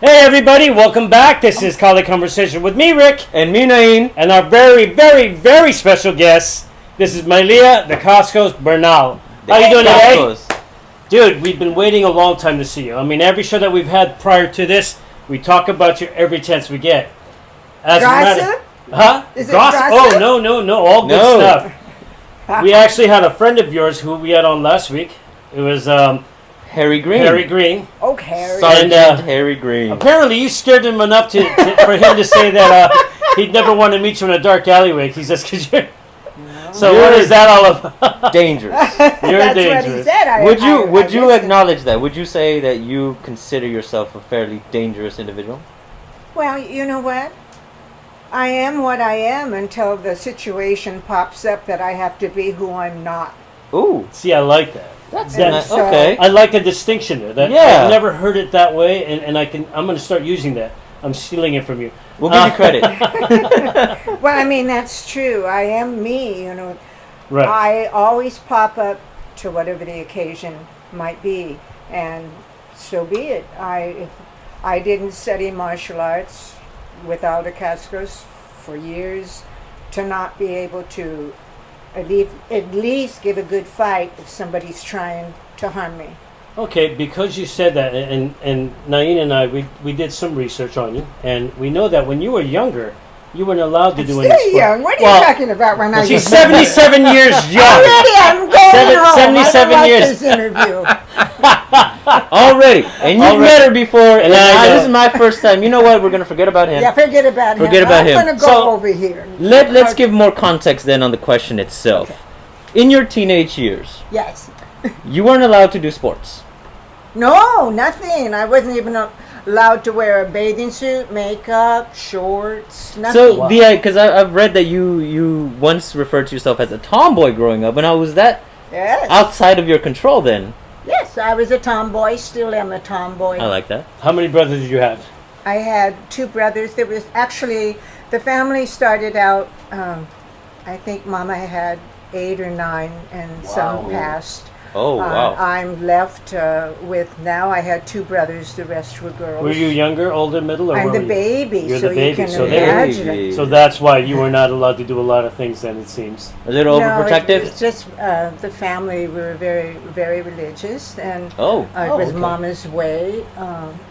Hey everybody, welcome back. This is Konversation with me, Rick. And me, Nain. And our very, very, very special guest. This is Malia Dacascos Bernal. How you doing today? Dude, we've been waiting a long time to see you. I mean, every show that we've had prior to this, we talk about you every chance we get. Gossip? Huh? Is it gossip? gossip? Oh, no. All good stuff. We actually had a friend of yours who we had on last week. It was Harry Green. Harry Green. Oh, Harry. Sergeant Harry Green. Apparently, you scared him enough for him to say that he'd never want to meet you in a dark alleyway. He says, "Cause you're." No. So what is that all about? Dangerous. You're That's dangerous. what he said. Would you acknowledge that? Would you say that you consider yourself a fairly dangerous individual? Well, you know what? I am what I am until the situation pops up that I have to be who I'm not. Ooh. See, I like that. That's okay. I like the distinction there. Yeah. I've never heard it that way, and I'm going to start using that. I'm stealing it from you. We'll give you credit. Well, I mean, that's true. I am me, you know. Right. I always pop up to whatever the occasion might be, and so be it. If I didn't study martial arts without Dacascos for years to not be able to at least give a good fight if somebody's trying to harm me. Okay, because you said that, and Nain and I, we did some research on you, and we know that when you were younger, you weren't allowed to do any Still young. What are you talking about when I was She's 77 years young. Already, I'm going home. 77 I don't years. like this interview. Already. And you've met her before, and this is my first time. You know what? We're going to forget about him. Yeah, forget about him. I'm going to go over here. Let's give more context then on the question itself. Okay. In your teenage years, yes, you weren't allowed to do sports. No, nothing. I wasn't even allowed to wear a bathing suit, makeup, shorts, nothing. So, because I've read that you once referred to yourself as a tomboy growing up, and how was that outside of your control then? Yes, I was a tomboy, still am a tomboy. I like that. How many brothers did you have? I had two brothers. There was actually, the family started out, I think Mama had 8 or 9, and some passed. Oh, wow. I'm left with, now I had 2 brothers, the rest were girls. Were you younger, older, middle, or I'm were the baby, You're so the baby, you can so imagine. So that's why you were not allowed to do a lot of things then, it seems. A little overprotective? It's just the family were very, very religious, and it was okay. Mama's way.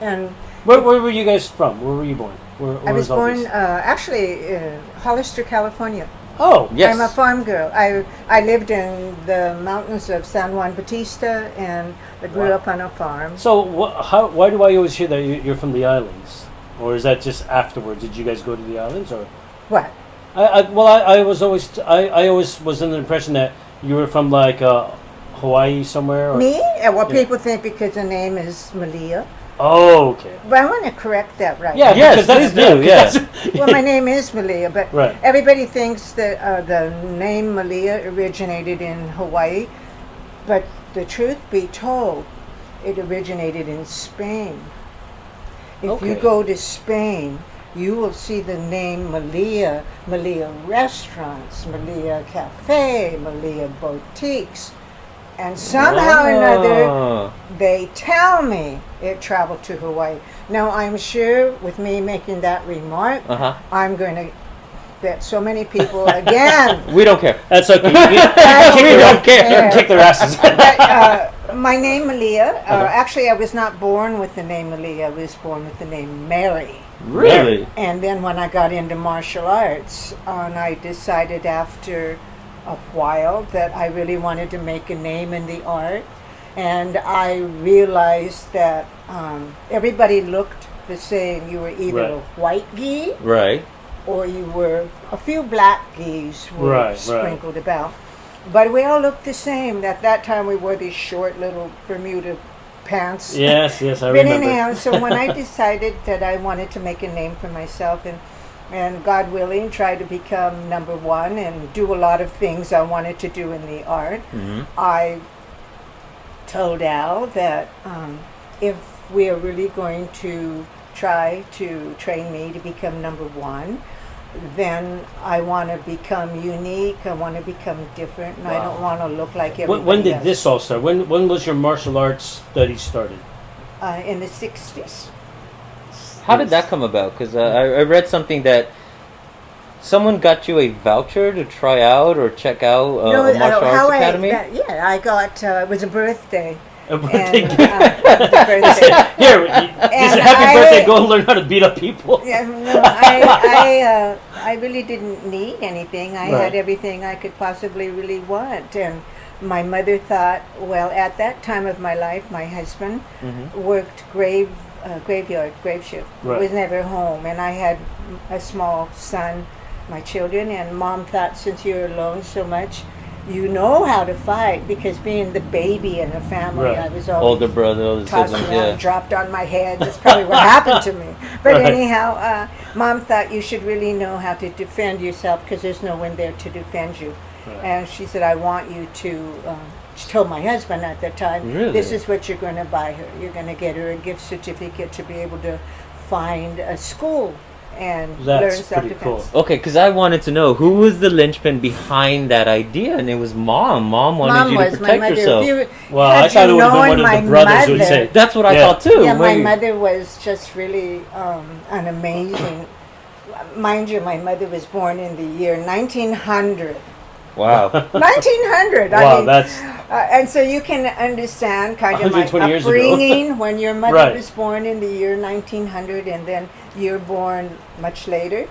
And where were you guys from? Where were you born? I was born, actually, in Hollister, California. Oh, yes. I'm a farm girl. I lived in the mountains of San Juan Bautista, and I grew up on a farm. So why do I always hear that you're from the islands? Or is that just afterwards? Did you guys go to the islands, or What? I always was under the impression that you were from like Hawaii somewhere. Or? Me? Well, people think because the name is Malia. Oh, okay. But I want to correct that right Yeah, now. yes, please do. Yeah. Well, my name is Malia, but right. Everybody thinks that the name Malia originated in Hawaii, but the truth be told, it originated in Spain. If you go to Spain, you will see the name Malia, Malia restaurants, Malia cafe, Malia boutiques. And somehow or another, they tell me it traveled to Hawaii. Now, I'm sure with me making that remark, I'm going to bet so many people again. We don't care. That's okay. We don't care. Kick their asses. But, my name Malia, actually I was not born with the name Malia, I was born with the name Mary. Really? And then when I got into martial arts, and I decided after a while that I really wanted to make a name in the art, and I realized that everybody looked the same. You were either a white gi, or you were a few black gis were sprinkled about, but we all looked the same. At that time, we wore these short little Bermuda pants. Yes, I remember. But anyhow, so when I decided that I wanted to make a name for myself and God willing, try to become #1 and do a lot of things I wanted to do in the art. I told Al that if we are really going to try to train me to become #1, then I want to become unique, I want to become different, and I don't want to look like everybody When did else. this all start? When was your martial arts studies started? In the 60s. How did that come about? Because I read something that someone got you a voucher to try out or check out a martial arts academy? I got, it was a birthday. A birthday And, gift. Here, this is happy birthday. Go and learn how to beat up people. Yeah, no, I really didn't need anything. I Right. had everything I could possibly really want. And my mother thought, well, at that time of my life, my husband worked grave shift. Right. Was never home. And I had a small son, my children, and Mom thought, since you're alone so much, you know how to fight, because being the baby in a family, Right. I was always Older brother, older tossed siblings, around, yeah. dropped on my head. That's probably what happened to me. But Right. anyhow, Mom thought you should really know how to defend yourself, because there's no one there to defend you. Right. And she said, I want you to, she told my husband at the time, Really? this is what you're going to buy her. You're going to get her a gift certificate to be able to find a school and That's learn pretty self-defense. cool. Okay, because I wanted to know who was the linchpin behind that idea, and it was Mom. Mom wanted Mom you was to my protect mother. yourself. If you Well, had I thought it you would have been known one of my the brothers who would mother- say, That's what I Yeah. thought too. Yeah, my Wait. mother was just really an amazing. Mind you, my mother was born in the year 1900. Wow. 1900. wow, I mean, that's and so you can understand kind of my 120 years ago. upbringing when your mother Right. was born in the year 1900, and then you're born much later.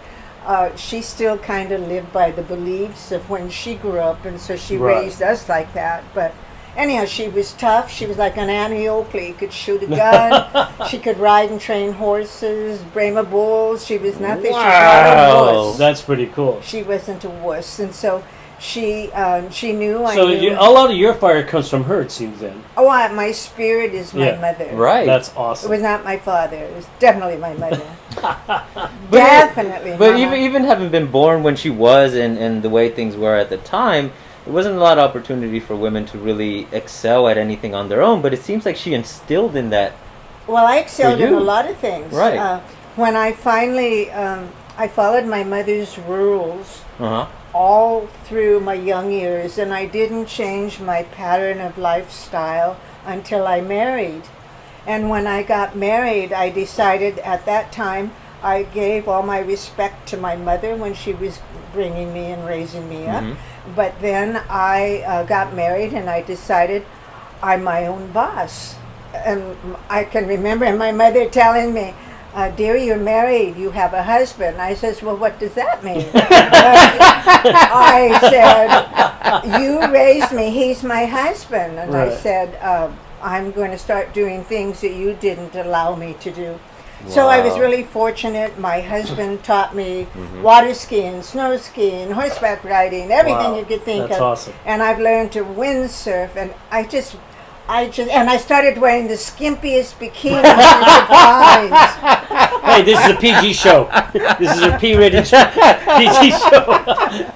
She still kind of lived by the beliefs of when she grew up, and so she Right. raised us like that. But anyhow, she was tough. She was like an Annie Oakley. Could shoot a gun. She could ride and train horses, Brahma bulls. She was nothing. She was not a Wow. wuss. that's pretty cool. She wasn't a wuss, and so she knew. I So knew. a lot of your fire comes from her, it seems. Then My spirit is my Yeah. mother. Right. that's It awesome. was not my father. It was definitely my mother. But Definitely. But Mama. even having been born when she was, and the way things were at the time, there wasn't a lot of opportunity for women to really excel at anything on their own. But it seems like she instilled in that. Well, I excelled in you. a lot of things. Right. When I finally, I followed my mother's rules Uh huh. all through my young years, and I didn't change my pattern of lifestyle until I married. And when I got married, I decided at that time I gave all my respect to my mother when she was bringing me and raising me up. But then I got married, and I decided I'm my own boss. And I can remember my mother telling me, dear, you're married, you have a husband. I says, well, what does that mean? I said, you raised me, he's my husband. And I Right. said, I'm going to start doing things that you didn't allow me to do. So I was Wow. really fortunate. My husband taught me water skiing, snow skiing, horseback riding, everything Wow. you could think That's of. awesome. And I've learned to windsurf, and and I started wearing the skimpiest bikinis you could find. Hey, this is a PG show. This is a P-rated PG show.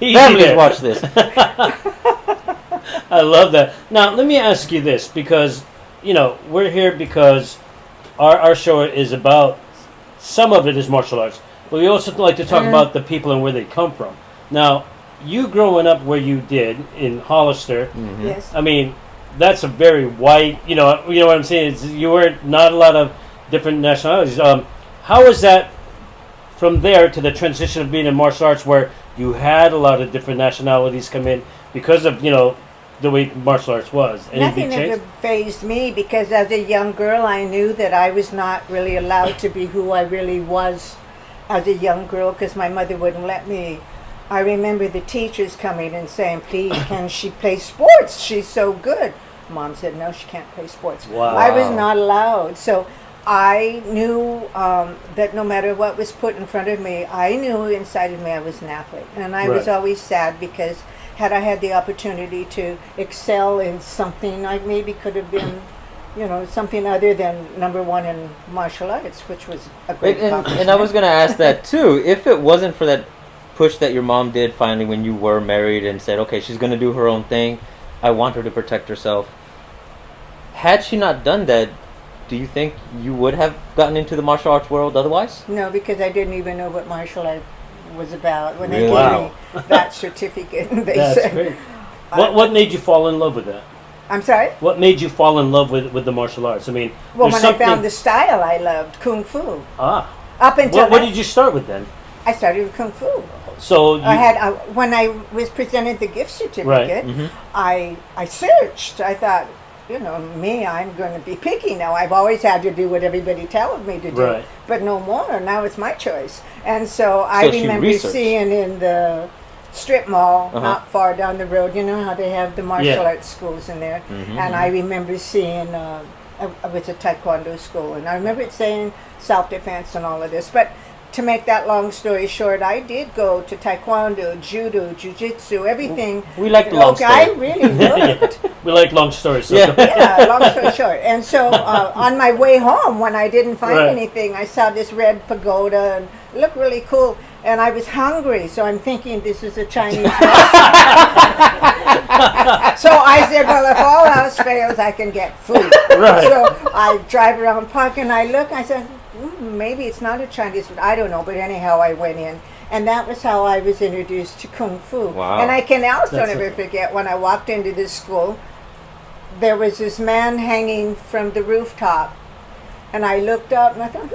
Easy Families there. watch this. I love that. Now, let me ask you this, because, we're here because our show is about, some of it is martial arts, but we also like to talk about the people and where they come from. Now, you growing up where you did, in Hollister, Yes. I mean, that's a very white, you know what I'm saying? You weren't, not a lot of different nationalities. How is that from there to the transition of being in martial arts, where you had a lot of different nationalities come in because of, the way martial arts was? Any Nothing big change? ever fazed me, because as a young girl I knew that I was not really allowed to be who I really was as a young girl, because my mother wouldn't let me. I remember the teachers coming and saying, please, can she play sports? She's so good. Mom said, no, she can't play sports. Wow. I was not allowed. So I knew that no matter what was put in front of me, I knew inside of me I was an athlete. And I was Right. always sad, because had I had the opportunity to excel in something, I maybe could have been, something other than number one in martial arts, which was a great accomplishment. And I was going to ask that too. If it wasn't for that push that your mom did finally when you were married and said, okay, she's going to do her own thing, I want her to protect herself. Had she not done that, do you think you would have gotten into the martial arts world otherwise? No, because I didn't even know what martial art was about when they Really? gave me that certificate. And they That's said, great. What made you fall in love with that? I'm sorry? What made you fall in love with the martial arts? I mean, Well, there's when I found something- the style I loved, Kung Fu. Ah, Up until What did you start with then? I started with Kung Fu. So you, I had when I was presented the gift certificate, I searched. I thought, I'm going to be picky now. I've always had to do what everybody tells me to do, but no more. Now it's my choice. And so I remember seeing in the strip mall not far down the road, you know how they have the martial arts schools in there, and I remember seeing it was a taekwondo school, and I remember it saying self-defense and all of this, but to make that long story short, I did go to taekwondo, judo, jiu-jitsu, everything. We like the long story. I really looked. We like long stories. So. Yeah, long story short. And so on my way home, when I didn't find anything, I saw this red pagoda and it looked really cool. And I was hungry, so I'm thinking this is a Chinese restaurant. So I said, well, if all else fails, I can get food. So I drive around park and I look, I said, maybe it's not a Chinese food. I don't know, but anyhow, I went in. And that was how I was introduced to Kung Fu. Wow. And I can also never forget when I walked into this school, there was this man hanging from the rooftop. And I looked up and I thought,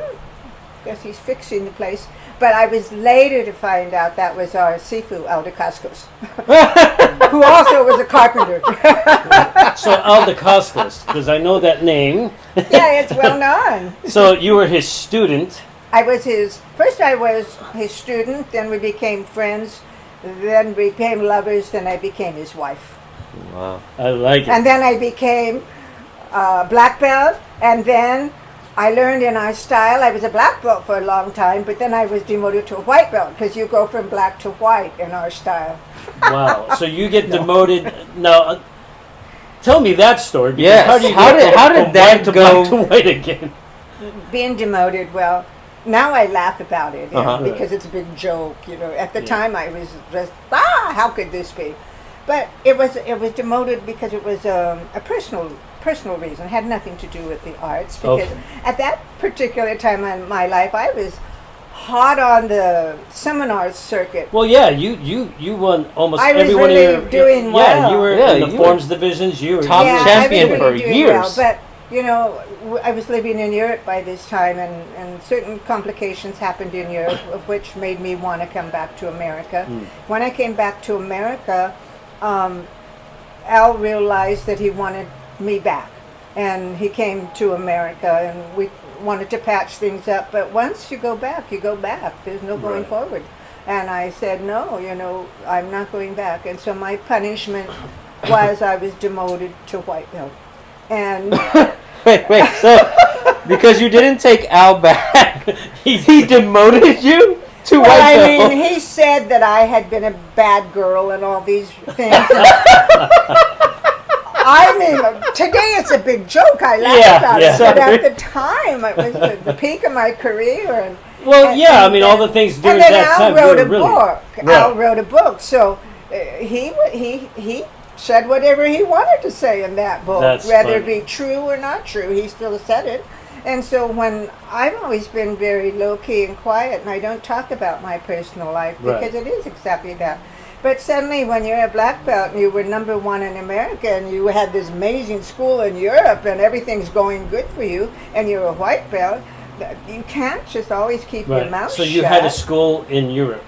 guess he's fixing the place. But I was later to find out that was our Sifu, Dacascos, who also was a carpenter. So Dacascos, because I know that name. Yeah, it's well known. So you were his student. I was his student, then we became friends, then we became lovers, then I became his wife. Wow. I like it. And then I became black belt, and then I learned in our style. I was a black belt for a long time, but then I was demoted to a white belt because you go from black to white in our style. Wow. So you get demoted. Now, tell me that story. Yes. How did that go? Black to white again? Being demoted, well, now I laugh about it because it's a big joke. At the time I was just, how could this be? But it was demoted because it was a personal reason. It had nothing to do with the arts, because at that particular time in my life I was hot on the seminar circuit. Well, yeah, you won almost every one of your doing well. Yeah, you were in the forms divisions. You were top champion for years. Well, but I was living in Europe by this time, and certain complications happened in Europe, of which made me want to come back to America. When I came back to America, Al realized that he wanted me back, and he came to America, and we wanted to patch things up, but once you go back, there's no going forward. And I said, no, I'm not going back. And so my punishment was I was demoted to white belt. And wait, so because you didn't take Al back, he demoted you to white belt? I mean, he said that I had been a bad girl and all these things. I mean, today it's a big joke. I laugh about it, but at the time it was the peak of my career. I mean, all the things during that time. And then Al wrote a book. So he said whatever he wanted to say in that book, whether it be true or not true. He still said it. And so when I've always been very low-key and quiet, and I don't talk about my personal life because it is exactly that. But suddenly when you're a black belt and you were number one in America and you had this amazing school in Europe and everything's going good for you and you're a white belt, you can't just always keep your mouth shut. So you had a school in Europe?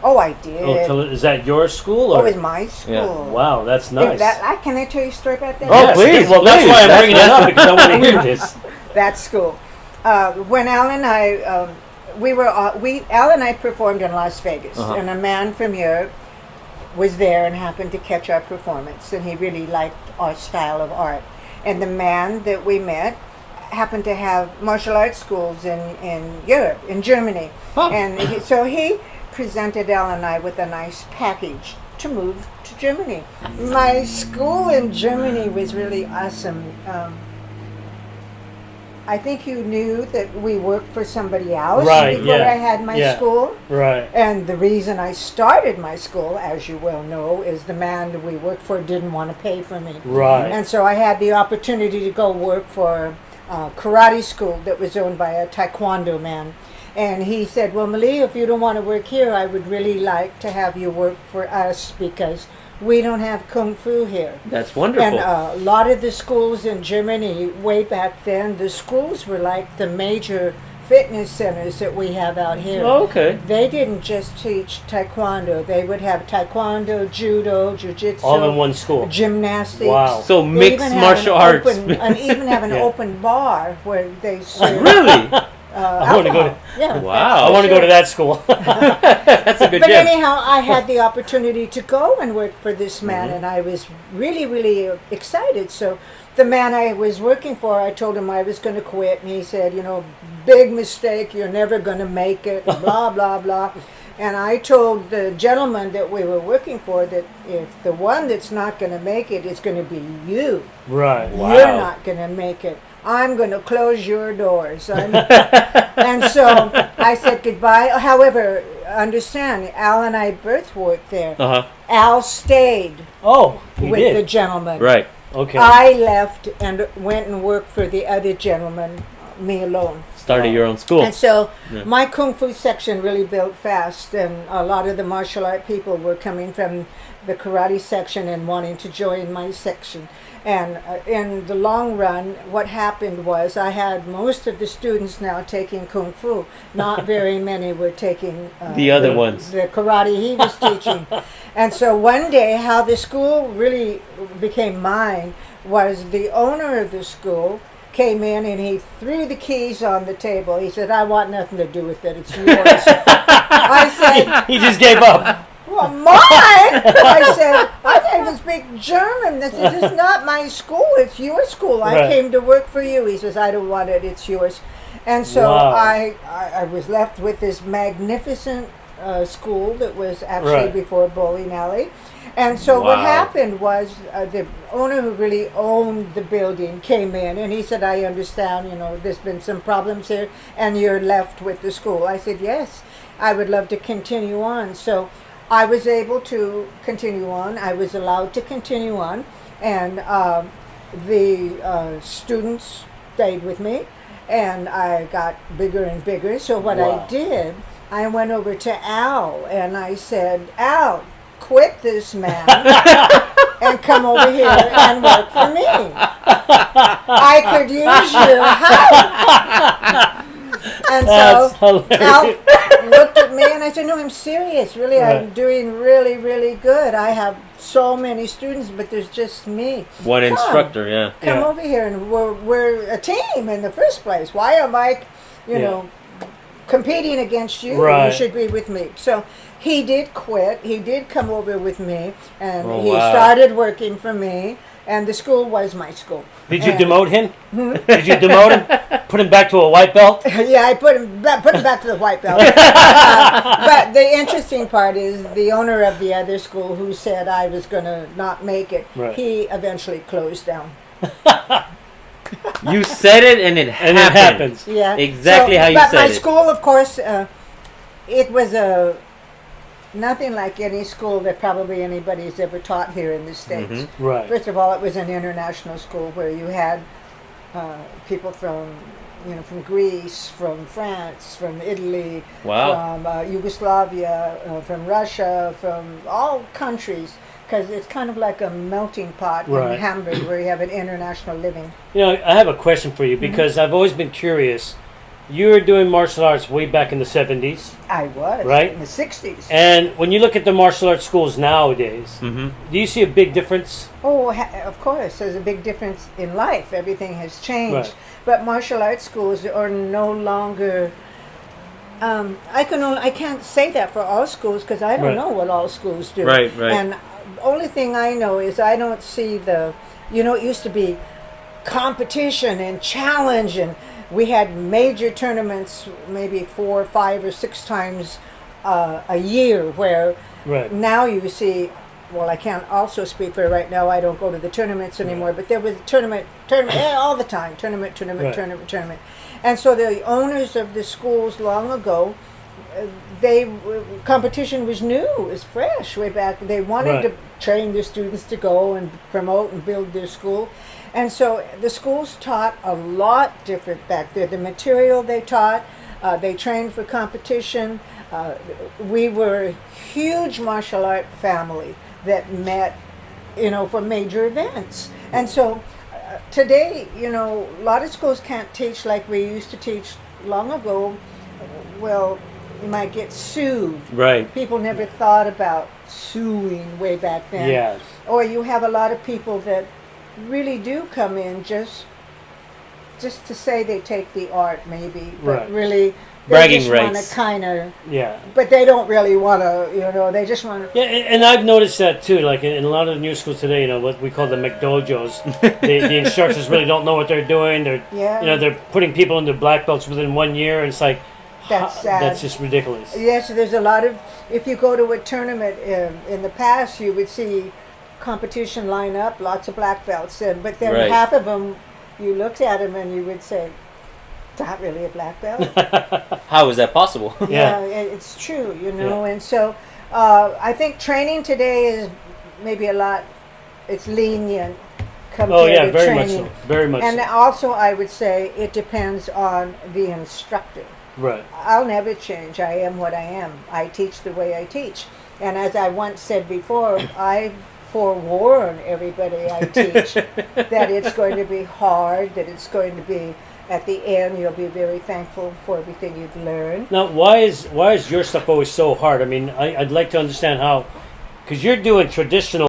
Oh, I did. Is that your school? Or? It was my school. Yeah. Wow, that's nice. Can I tell you a story about that? Oh, please. Well, that's why I'm bringing it up, because I want to hear this. That school. When Al and I, Al and I performed in Las Vegas, and a man from Europe was there and happened to catch our performance, and he really liked our style of art. And the man that we met happened to have martial arts schools in Europe, in Germany. And so he presented Al and I with a nice package to move to Germany. My school in Germany was really awesome. I think you knew that we worked for somebody else before I had my school. Right. And the reason I started my school, as you well know, is the man that we worked for didn't want to pay for me. Right. And so I had the opportunity to go work for a karate school that was owned by a taekwondo man. And he said, well, Malia, if you don't want to work here, I would really like to have you work for us because we don't have Kung Fu here. That's wonderful. And a lot of the schools in Germany, way back then, the schools were like the major fitness centers that we have out here. Oh, okay. They didn't just teach taekwondo. They would have taekwondo, judo, jiu-jitsu. All in one school. Gymnastics. Wow. So They mixed even have martial an arts. and even have an Yeah. open bar where they serve Really? I want to go to. Yeah. Wow. I want to go to that school. That's a good But gym. anyhow, I had the opportunity to go and work for this man, Mm-hmm. and I was really, really excited. So the man I was working for, I told him I was going to quit, and he said, big mistake, you're never going to make it, blah, blah, blah. And I told the gentleman that we were working for that if the one that's not going to make it is going to be you, Right. Wow. you're not going to make it. I'm going to close your doors. And so I said goodbye. However, understand, Al and I both worked there. Uh-huh. Al stayed Oh, you with the did. gentleman. Right. Okay. I left and went and worked for the other gentleman, me alone. Started your own school. And so Yeah. my Kung Fu section really built fast, and a lot of the martial art people were coming from the karate section and wanting to join my section. And in the long run, what happened was I had most of the students now taking Kung Fu. Not very many were taking The other ones. the karate he was teaching. And so one day, how the school really became mine was the owner of the school came in and he threw the keys on the table. He said, I want nothing to do with it. It's yours. I said, He just gave up. well, mine? I said, I can't even speak German. This is not my school. It's your school. I Right. came to work for you. He says, I don't want it. It's yours. And so Wow. I was left with this magnificent school that was actually Right. before bowling alley. And so what Wow. happened was the owner who really owned the building came in and he said, I understand, there's been some problems here and you're left with the school. I said, yes, I would love to continue on. So I was able to continue on. I was allowed to continue on. And the students stayed with me and I got bigger and bigger. So what Wow. I did, I went over to Al and I said, Al, quit this man and come over here and work for me. I could use your help. And That's so Al hilarious. looked at me and I said, no, I'm serious. Really, I'm Right. doing really, really good. I have so many students, but there's just me. One Come. instructor, yeah. Come Yeah. over here, and we're a team in the first place. Why am I, Yeah. competing against you? You Right. should be with me. So he did quit. He did come over with me, and Oh, he wow. started working for me. And the school was my school. Did you And- demote him? Did you demote him? Put him back to a white belt? Yeah, I put him back to the white belt. But the interesting part is the owner of the other school who said I was going to not make it, Right. he eventually closed down. You said it and it happened. And it happens. Yeah. Exactly So- how you but said my it. school, of course, it was nothing like any school that probably anybody's ever taught here in the States. Mhm. Right. First of all, it was an international school where you had people from Greece, from France, from Italy, Wow. from Yugoslavia, from Russia, from all countries, because it's kind of like a melting pot Right. in Hamburg where you have an international living. I have a question for you because I've always been curious. You were doing martial arts way back in the 70s, I was Right. in the 60s. and when you look at the martial arts schools nowadays, Mm-hmm. do you see a big difference? Oh, of course, there's a big difference in life. Everything has changed. Right. But martial arts schools are no longer. I can't say that for all schools because I don't Right. know what all schools do. Right, right. And the only thing I know is I don't see the. It used to be competition and challenge, and we had major tournaments, maybe 4, 5, or 6 times a year, where Right. now you see. Well, I can't also speak for right now. I don't go to the tournaments anymore, but there was tournament all the time. Tournament, Right. tournament. And so the owners of the schools long ago, competition was new, it was fresh way back. They wanted Right. to train their students to go and promote and build their school. And so the schools taught a lot different back there. The material they taught, they trained for competition. We were a huge martial art family that met, for major events. And so today, a lot of schools can't teach like we used to teach, long ago, well, you might get sued. Right. People never thought about suing way back then. Yes. Or you have a lot of people that really do come in just to say they take the art, maybe, but Right. really they Bragging just want rights. to kind of. Yeah. But they don't really want to, they just want to. Yeah, and I've noticed that too. Like in a lot of the new schools today, what we call the McDojos, the instructors really don't know what they're doing. They're, Yeah. they're putting people into black belts within 1 year, and it's like, That's sad. that's just ridiculous. Yes, there's a lot of. If you go to a tournament in the past, you would see competition line up, lots of black belts, but then Right. half of them, you looked at them and you would say, "Not really a black belt." How is that possible? Yeah. It's true, and so I think training today is maybe a lot. It's lenient compared Oh yeah, to very much training. so. Very much And so. also, I would say it depends on the instructor. Right. I'll never change. I am what I am. I teach the way I teach. And as I once said before, I forewarn everybody I teach that it's going to be hard, that it's going to be, at the end, you'll be very thankful for everything you've learned. Now, why is your stuff always so hard? I mean, I'd like to understand how, because you're doing traditional